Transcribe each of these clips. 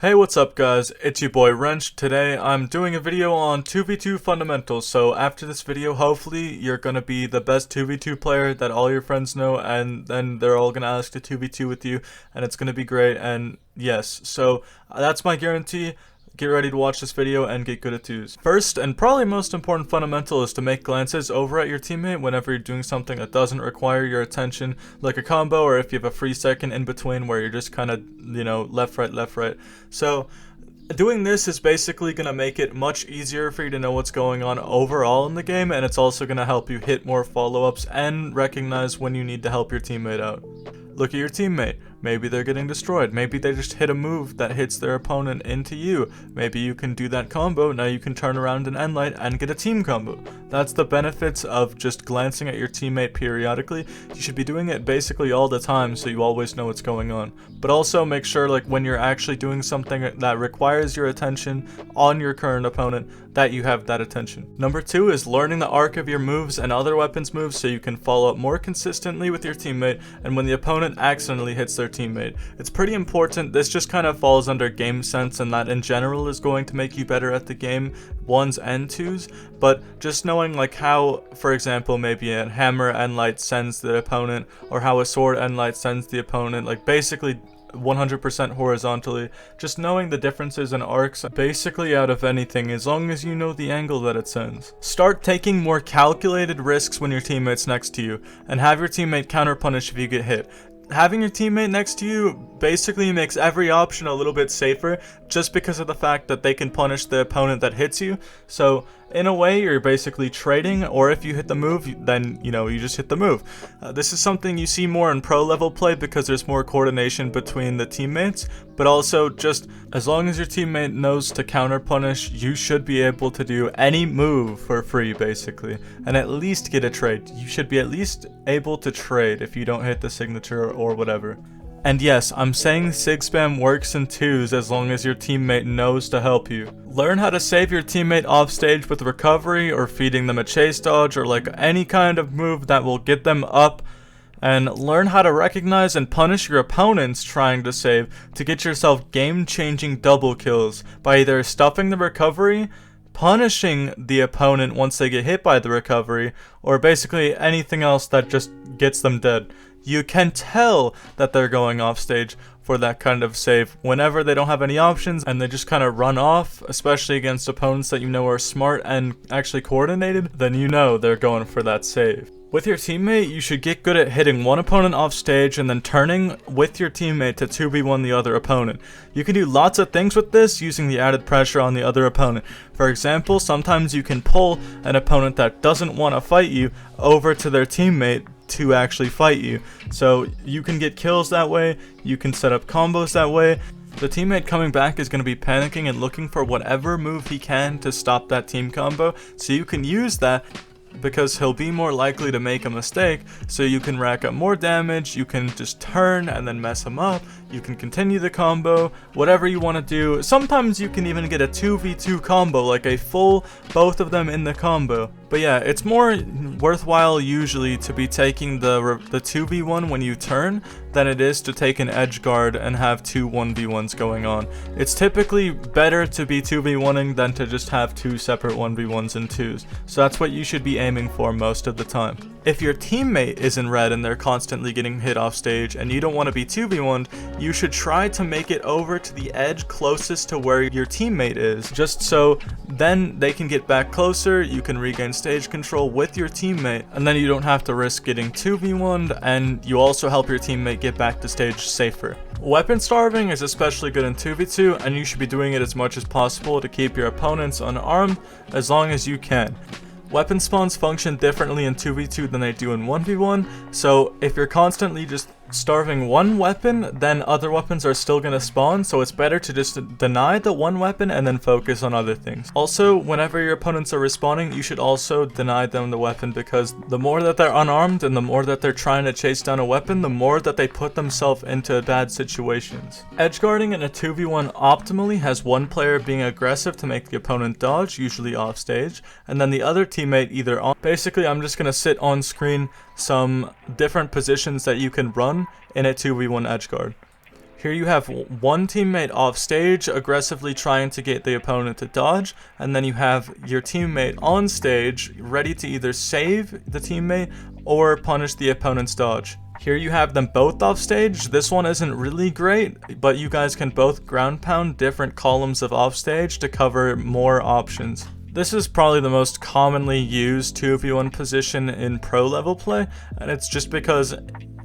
Hey, what's up guys, it's your boy Wrench. Today I'm doing a video on 2v2 fundamentals, so after this video hopefully you're gonna be the best 2v2 player that all your friends know, and then they're all gonna ask to 2v2 with you and it's gonna be great. And yes, so that's my guarantee. Get ready to watch this video and get good at twos. First and probably most important fundamental is to make glances over at your teammate whenever you're doing something that doesn't require your attention, like a combo, or if you have a free second in between where you're just kind of, left, right. So doing this is basically going to make it much easier for you to know what's going on overall in the game, and it's also going to help you hit more follow-ups and recognize when you need to help your teammate out. Look at your teammate. Maybe they're getting destroyed. Maybe they just hit a move that hits their opponent into you. Maybe you can do that combo. Now you can turn around and end light and get a team combo. That's the benefits of just glancing at your teammate periodically. You should be doing it basically all the time so you always know what's going on. But also make sure, like, when you're actually doing something that requires your attention on your current opponent, that you have that attention. Number 2 is learning the arc of your moves and other weapons moves so you can follow up more consistently with your teammate and when the opponent accidentally hits their teammate. It's pretty important. This just kind of falls under game sense, and that in general is going to make you better at the game, 1s and 2s, but just knowing like how, for example, maybe a hammer end light sends the opponent, or how a sword end light sends the opponent, like basically 100% horizontally. Just knowing the differences in arcs basically out of anything, as long as you know the angle that it sends. Start taking more calculated risks when your teammate's next to you, and have your teammate counter punish if you get hit. Having your teammate next to you basically makes every option a little bit safer, just because of the fact that they can punish the opponent that hits you. So in a way you're basically trading, or if you hit the move, then you just hit the move. This is something you see more in pro level play because there's more coordination between the teammates, but also just as long as your teammate knows to counter punish, you should be able to do any move for free basically, and at least get a trade. You should be at least able to trade if you don't hit the signature or whatever. And yes, I'm saying sig spam works in 2s as long as your teammate knows to help you. Learn how to save your teammate off stage with recovery, or feeding them a chase dodge, or like any kind of move that will get them up. And learn how to recognize and punish your opponents trying to save to get yourself game-changing double kills by either stuffing the recovery, punishing the opponent once they get hit by the recovery, or basically anything else that just gets them dead. You can tell that they're going off stage for that kind of save whenever they don't have any options and they just kind of run off, especially against opponents that you know are smart and actually coordinated, then you know they're going for that save. With your teammate, you should get good at hitting one opponent off stage and then turning with your teammate to 2v1 the other opponent. You can do lots of things with this using the added pressure on the other opponent. For example, sometimes you can pull an opponent that doesn't want to fight you over to their teammate to actually fight you. So you can get kills that way, you can set up combos that way. The teammate coming back is going to be panicking and looking for whatever move he can to stop that team combo, so you can use that because he'll be more likely to make a mistake, so you can rack up more damage, you can just turn and then mess him up, you can continue the combo, whatever you want to do. Sometimes you can even get a 2v2 combo, like a full both of them in the combo. But yeah, it's more worthwhile usually to be taking the 2v1 when you turn than it is to take an edge guard and have two 1v1s going on. It's typically better to be 2v1ing than to just have two separate 1v1s and 2s. So that's what you should be aiming for most of the time. If your teammate is in red and they're constantly getting hit off stage and you don't want to be 2v1'd, you should try to make it over to the edge closest to where your teammate is, just so then they can get back closer, you can regain stage control with your teammate, and then you don't have to risk getting 2v1'd, and you also help your teammate get back to stage safer. Weapon starving is especially good in 2v2, and you should be doing it as much as possible to keep your opponents unarmed as long as you can. Weapon spawns function differently in 2v2 than they do in 1v1, so if you're constantly just starving one weapon, then other weapons are still gonna spawn, so it's better to just deny the one weapon and then focus on other things. Also, whenever your opponents are respawning, you should also deny them the weapon, because the more that they're unarmed and the more that they're trying to chase down a weapon, the more that they put themselves into bad situations. Edgeguarding in a 2v1 optimally has one player being aggressive to make the opponent dodge, usually off stage, and then the other teammate either on. Basically, I'm just gonna sit on screen some different positions that you can run in a 2v1 edgeguard. Here you have one teammate off stage aggressively trying to get the opponent to dodge, and then you have your teammate on stage ready to either save the teammate or punish the opponent's dodge. Here you have them both off stage. This one isn't really great, but you guys can both ground pound different columns of off stage to cover more options. This is probably the most commonly used 2v1 position in pro level play, and it's just because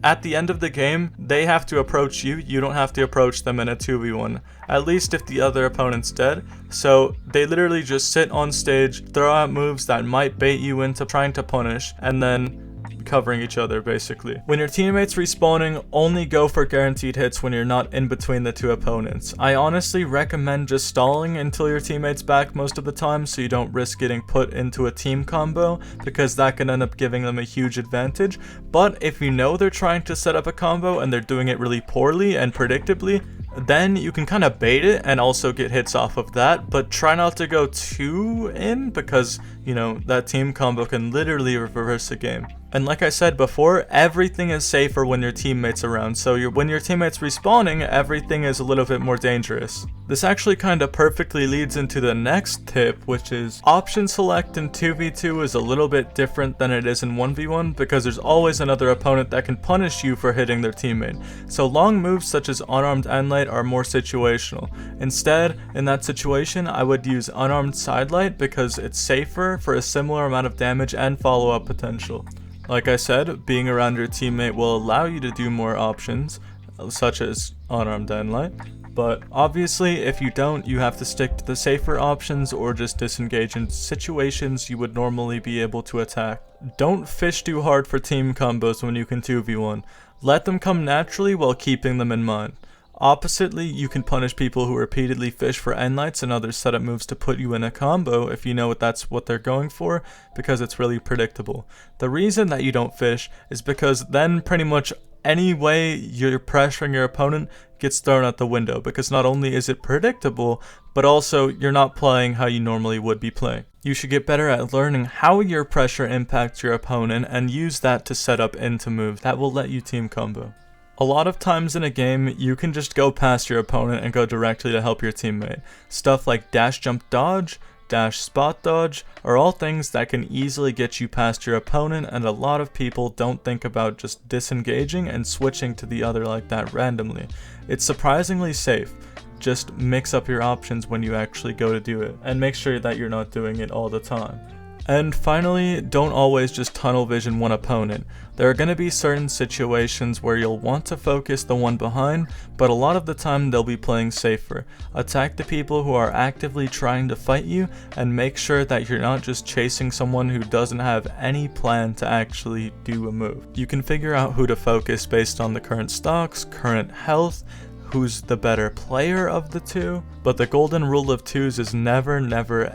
at the end of the game, they have to approach you, you don't have to approach them in a 2v1, at least if the other opponent's dead. So they literally just sit on stage, throw out moves that might bait you into trying to punish, and then covering each other basically. When your teammate's respawning, only go for guaranteed hits when you're not in between the two opponents. I honestly recommend just stalling until your teammate's back most of the time so you don't risk getting put into a team combo, because that can end up giving them a huge advantage. But if you know they're trying to set up a combo and they're doing it really poorly and predictably, then you can kind of bait it and also get hits off of that, but try not to go too in, because, you know, that team combo can literally reverse a game. And like I said before, everything is safer when your teammate's around, so when your teammate's respawning, everything is a little bit more dangerous. This actually kind of perfectly leads into the next tip, which is option select in 2v2 is a little bit different than it is in 1v1, because there's always another opponent that can punish you for hitting their teammate. So long moves such as unarmed end light are more situational. Instead, in that situation, I would use unarmed side light because it's safer for a similar amount of damage and follow-up potential. Like I said, being around your teammate will allow you to do more options, such as unarmed end light. But obviously, if you don't, you have to stick to the safer options or just disengage in situations you would normally be able to attack. Don't fish too hard for team combos when you can 2v1. Let them come naturally while keeping them in mind. Oppositely, you can punish people who repeatedly fish for end lights and other setup moves to put you in a combo if you know that's what they're going for, because it's really predictable. The reason that you don't fish is because then pretty much any way you're pressuring your opponent gets thrown out the window, because not only is it predictable, but also you're not playing how you normally would be playing. You should get better at learning how your pressure impacts your opponent and use that to set up into moves that will let you team combo. A lot of times in a game, you can just go past your opponent and go directly to help your teammate. Stuff like dash jump dodge, dash spot dodge are all things that can easily get you past your opponent, and a lot of people don't think about just disengaging and switching to the other like that randomly. It's surprisingly safe. Just mix up your options when you actually go to do it, and make sure that you're not doing it all the time. And finally, don't always just tunnel vision one opponent. There are going to be certain situations where you'll want to focus the one behind, but a lot of the time they'll be playing safer. Attack the people who are actively trying to fight you, and make sure that you're not just chasing someone who doesn't have any plan to actually do a move. You can figure out who to focus based on the current stocks, current health, who's the better player of the two, but the golden rule of twos is never,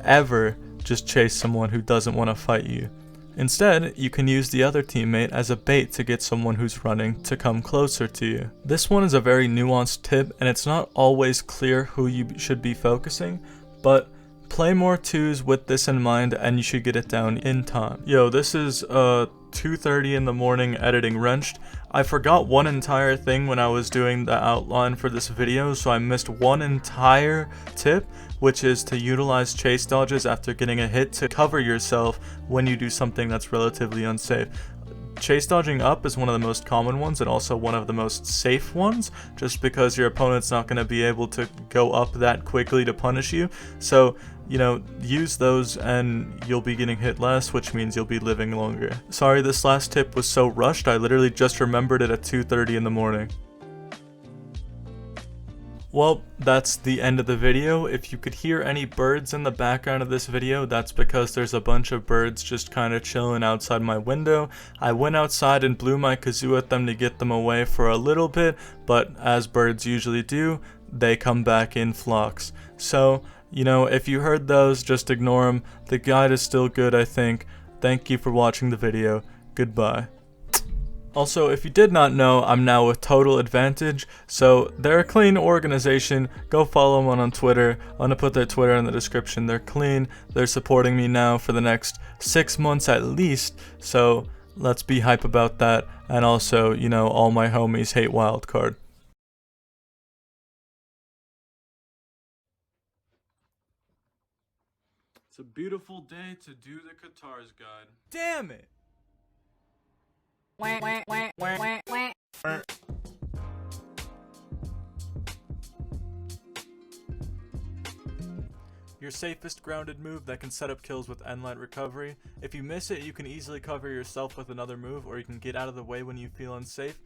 ever just chase someone who doesn't want to fight you. Instead, you can use the other teammate as a bait to get someone who's running to come closer to you. This one is a very nuanced tip, and it's not always clear who you should be focusing, but play more twos with this in mind and you should get it down in time. Yo, this is 2:30 in the morning editing Wrenched. I forgot one entire thing when I was doing the outline for this video, so I missed one entire tip, which is to utilize chase dodges after getting a hit to cover yourself when you do something that's relatively unsafe. Chase dodging up is one of the most common ones and also one of the most safe ones, just because your opponent's not going to be able to go up that quickly to punish you. So, you know, use those and you'll be getting hit less, which means you'll be living longer. Sorry this last tip was so rushed, I literally just remembered it at 2:30 in the morning. Well, that's the end of the video. If you could hear any birds in the background of this video, that's because there's a bunch of birds just kind of chilling outside my window. I went outside and blew my kazoo at them to get them away for a little bit, but as birds usually do, they come back in flocks. So, you know, if you heard those, just ignore them. The guide is still good, I think. Thank you for watching the video. Goodbye. Also, if you did not know, I'm now with Total Advantage, so they're a clean organization. Go follow them on Twitter. I'm going to put their Twitter in the description. They're clean. They're supporting me now for the next 6 months at least, so let's be hype about that. And also, you know, all my homies hate Wildcard. It's a beautiful day to do the Qatar's guide. Damn it! Your safest grounded move that can set up kills with endlight recovery. If you miss it, you can easily cover yourself with another move, or you can get out of the way when you feel unsafe.